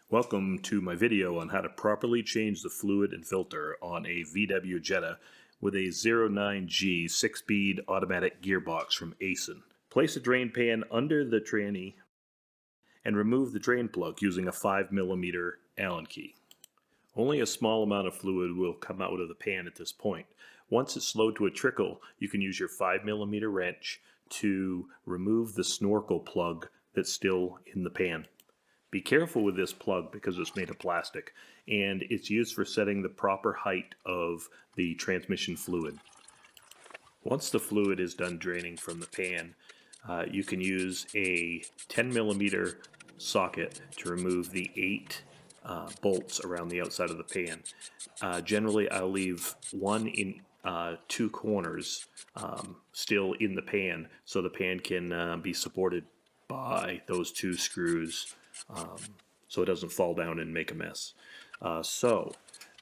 Welcome to my video on how to properly change the fluid and filter on a VW Jetta with a 09G 6-speed automatic gearbox from Aisin. Place a drain pan under the tranny and remove the drain plug using a 5mm Allen key. Only a small amount of fluid will come out of the pan at this point. Once it's slowed to a trickle, you can use your 5mm wrench to remove the snorkel plug that's still in the pan. Be careful with this plug because it's made of plastic and it's used for setting the proper height of the transmission fluid. Once the fluid is done draining from the pan, you can use a 10mm socket to remove the 8 bolts around the outside of the pan. Generally, I'll leave one in 2 corners still in the pan so the pan can be supported by those 2 screws so it doesn't fall down and make a mess. So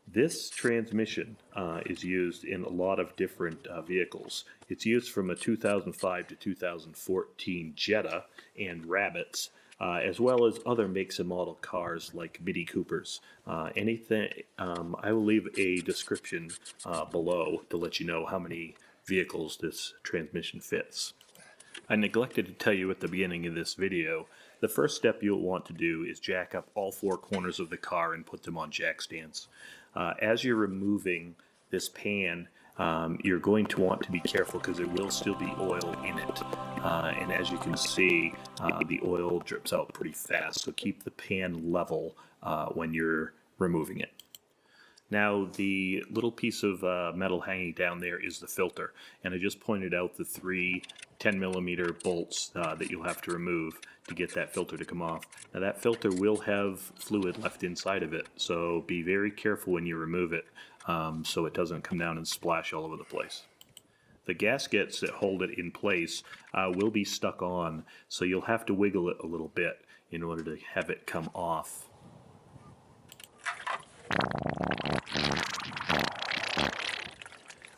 this transmission is used in a lot of different vehicles. It's used from a 2005 to 2014 Jetta and Rabbits, as well as other makes and model cars like Mini Coopers. Anything, I will leave a description below to let you know how many vehicles this transmission fits. I neglected to tell you at the beginning of this video, the first step you'll want to do is jack up all 4 corners of the car and put them on jack stands. As you're removing this pan, you're going to want to be careful because there will still be oil in it. And as you can see, the oil drips out pretty fast, so keep the pan level when you're removing it. Now the little piece of metal hanging down there is the filter, and I just pointed out the 3 10mm bolts that you'll have to remove to get that filter to come off. Now that filter will have fluid left inside of it, so be very careful when you remove it so it doesn't come down and splash all over the place. The gaskets that hold it in place will be stuck on, so you'll have to wiggle it a little bit in order to have it come off.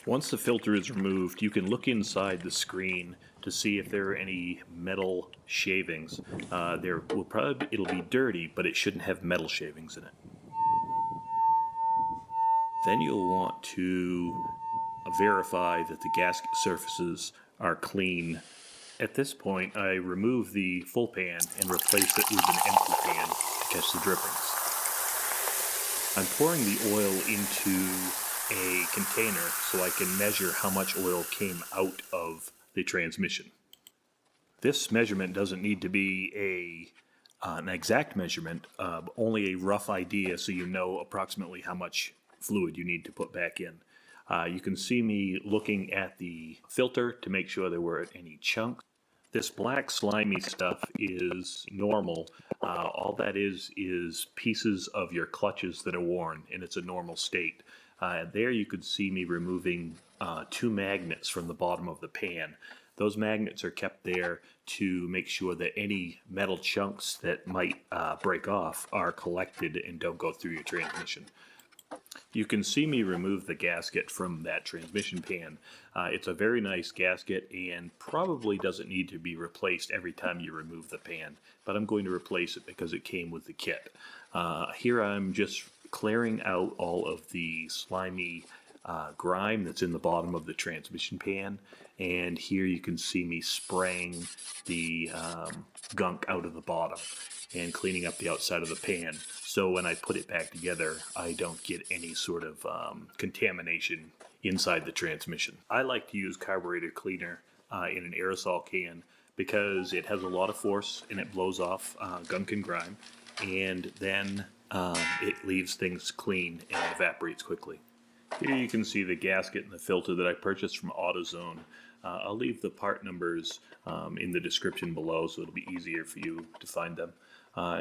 Once the filter is removed, you can look inside the screen to see if there are any metal shavings. It'll be dirty, but it shouldn't have metal shavings in it. Then you'll want to verify that the gasket surfaces are clean. At this point, I remove the full pan and replace it with an empty pan to catch the drippings. I'm pouring the oil into a container so I can measure how much oil came out of the transmission. This measurement doesn't need to be an exact measurement, only a rough idea so you know approximately how much fluid you need to put back in. You can see me looking at the filter to make sure there weren't any chunks. This black slimy stuff is normal. All that is pieces of your clutches that are worn, and it's a normal state. There you could see me removing 2 magnets from the bottom of the pan. Those magnets are kept there to make sure that any metal chunks that might break off are collected and don't go through your transmission. You can see me remove the gasket from that transmission pan. It's a very nice gasket and probably doesn't need to be replaced every time you remove the pan, but I'm going to replace it because it came with the kit. Here I'm just clearing out all of the slimy grime that's in the bottom of the transmission pan, and here you can see me spraying the gunk out of the bottom and cleaning up the outside of the pan, so when I put it back together I don't get any sort of contamination inside the transmission. I like to use carburetor cleaner in an aerosol can because it has a lot of force and it blows off gunk and grime, and then it leaves things clean and evaporates quickly. Here you can see the gasket and the filter that I purchased from AutoZone. I'll leave the part numbers in the description below so it'll be easier for you to find them.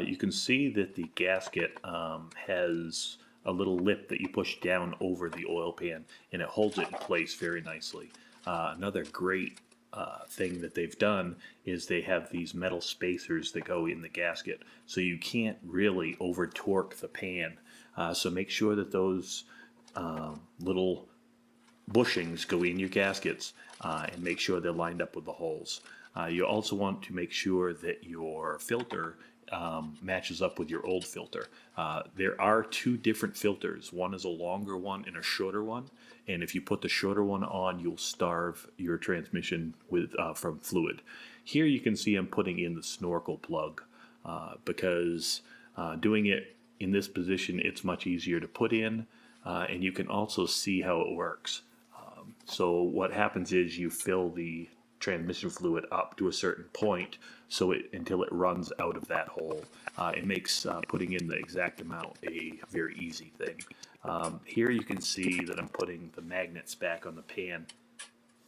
You can see that the gasket has a little lip that you push down over the oil pan and it holds it in place very nicely. Another great thing that they've done is they have these metal spacers that go in the gasket, so you can't really over torque the pan. So make sure that those little bushings go in your gaskets and make sure they're lined up with the holes. You also want to make sure that your filter matches up with your old filter. There are two different filters. One is a longer one and a shorter one. And if you put the shorter one on, you'll starve your transmission from fluid. Here you can see I'm putting in the snorkel plug because doing it in this position, it's much easier to put in, and you can also see how it works. So what happens is you fill the transmission fluid up to a certain point until it runs out of that hole. It makes putting in the exact amount a very easy thing. Here you can see that I'm putting the magnets back on the pan,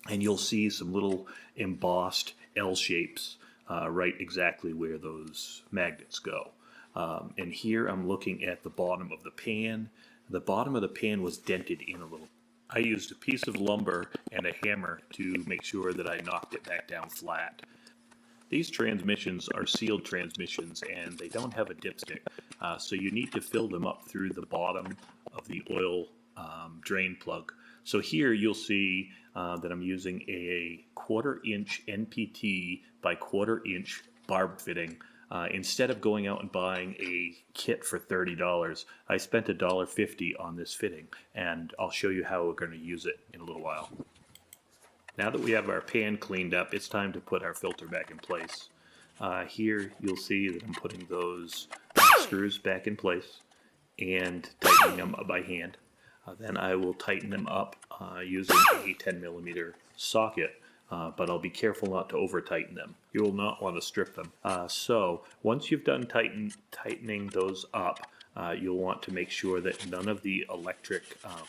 and you'll see some little embossed L shapes right exactly where those magnets go. And here I'm looking at the bottom of the pan. The bottom of the pan was dented in a little. I used a piece of lumber and a hammer to make sure that I knocked it back down flat. These transmissions are sealed transmissions and they don't have a dipstick, so you need to fill them up through the bottom of the oil drain plug. So here you'll see that I'm using a 1/4 inch NPT by 1/4 inch barb fitting. Instead of going out and buying a kit for $30, I spent $1.50 on this fitting, and I'll show you how we're going to use it in a little while. Now that we have our pan cleaned up, it's time to put our filter back in place. Here you'll see that I'm putting those screws back in place and tightening them up by hand. Then I will tighten them up using a 10mm socket. But I'll be careful not to over tighten them. You will not want to strip them. So once you've done tightening those up, you'll want to make sure that none of the electric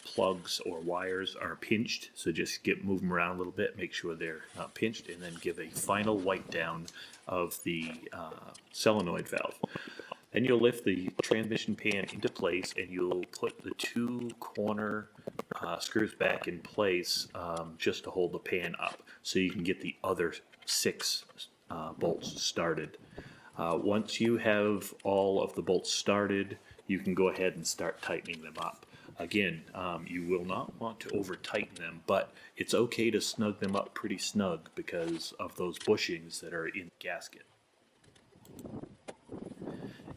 plugs or wires are pinched. So just move them around a little bit, make sure they're not pinched, and then give a final wipe down of the solenoid valve. Then you'll lift the transmission pan into place, and you'll put the two corner screws back in place just to hold the pan up, so you can get the other 6 bolts started. Once you have all of the bolts started, you can go ahead and start tightening them up. Again, you will not want to over tighten them, but it's okay to snug them up pretty snug because of those bushings that are in the gasket.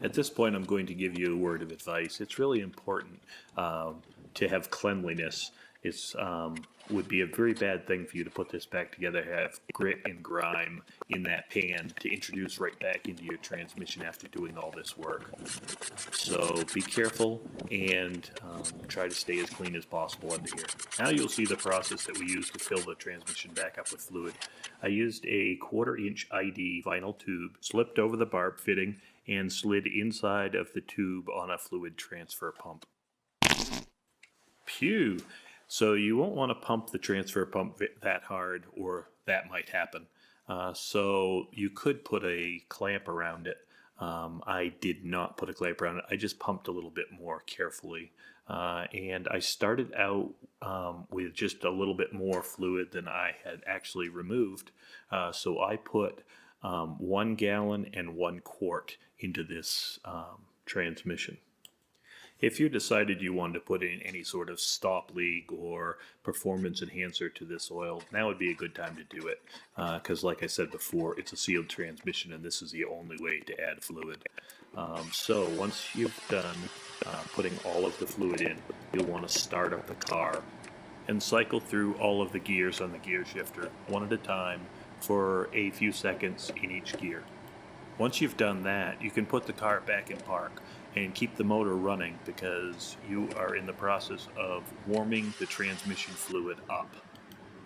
At this point, I'm going to give you a word of advice. It's really important to have cleanliness. It would be a very bad thing for you to put this back together, have grit and grime in that pan to introduce right back into your transmission after doing all this work. So be careful and try to stay as clean as possible under here. Now you'll see the process that we used to fill the transmission back up with fluid. I used a 1/4 inch ID vinyl tube, slipped over the barb fitting, and slid inside of the tube on a fluid transfer pump. Phew! So you won't want to pump the transfer pump that hard, or that might happen. So you could put a clamp around it. I did not put a clamp around it. I just pumped a little bit more carefully. And I started out with just a little bit more fluid than I had actually removed. So I put 1 gallon and 1 quart into this transmission. If you decided you wanted to put in any sort of stop leak or performance enhancer to this oil, now would be a good time to do it. Because like I said before, it's a sealed transmission and this is the only way to add fluid. So once you've done putting all of the fluid in, you'll want to start up the car and cycle through all of the gears on the gear shifter one at a time for a few seconds in each gear. Once you've done that, you can put the car back in park and keep the motor running because you are in the process of warming the transmission fluid up.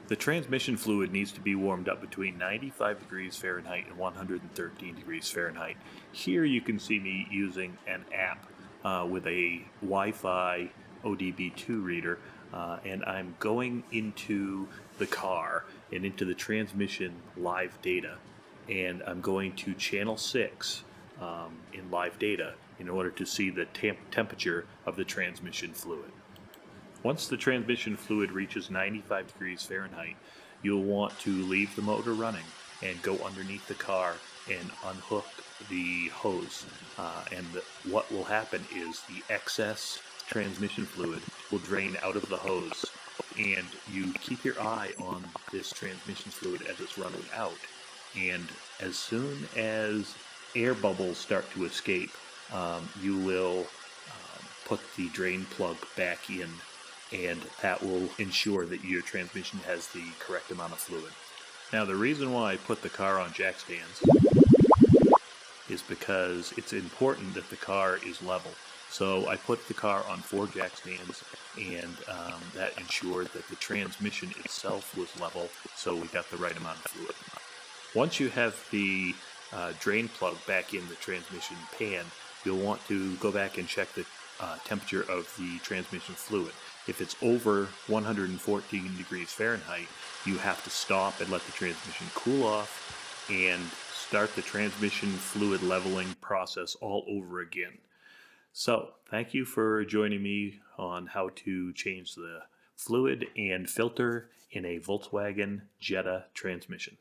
The transmission fluid needs to be warmed up between 95 degrees Fahrenheit and 113 degrees Fahrenheit. Here you can see me using an app with a Wi-Fi ODBII reader, and I'm going into the car and into the transmission live data, and I'm going to channel 6 in live data in order to see the temperature of the transmission fluid. Once the transmission fluid reaches 95 degrees Fahrenheit, you'll want to leave the motor running and go underneath the car and unhook the hose. What will happen is the excess transmission fluid will drain out of the hose, and you keep your eye on this transmission fluid as it's running out. And as soon as air bubbles start to escape, you will put the drain plug back in, and that will ensure that your transmission has the correct amount of fluid. Now, the reason why I put the car on jack stands is because it's important that the car is level. So I put the car on 4 jack stands, and that ensured that the transmission itself was level, so we got the right amount of fluid. Once you have the drain plug back in the transmission pan, you'll want to go back and check the temperature of the transmission fluid. If it's over 114 degrees Fahrenheit, you have to stop and let the transmission cool off and start the transmission fluid leveling process all over again. So, thank you for joining me on how to change the fluid and filter in a Volkswagen Jetta transmission.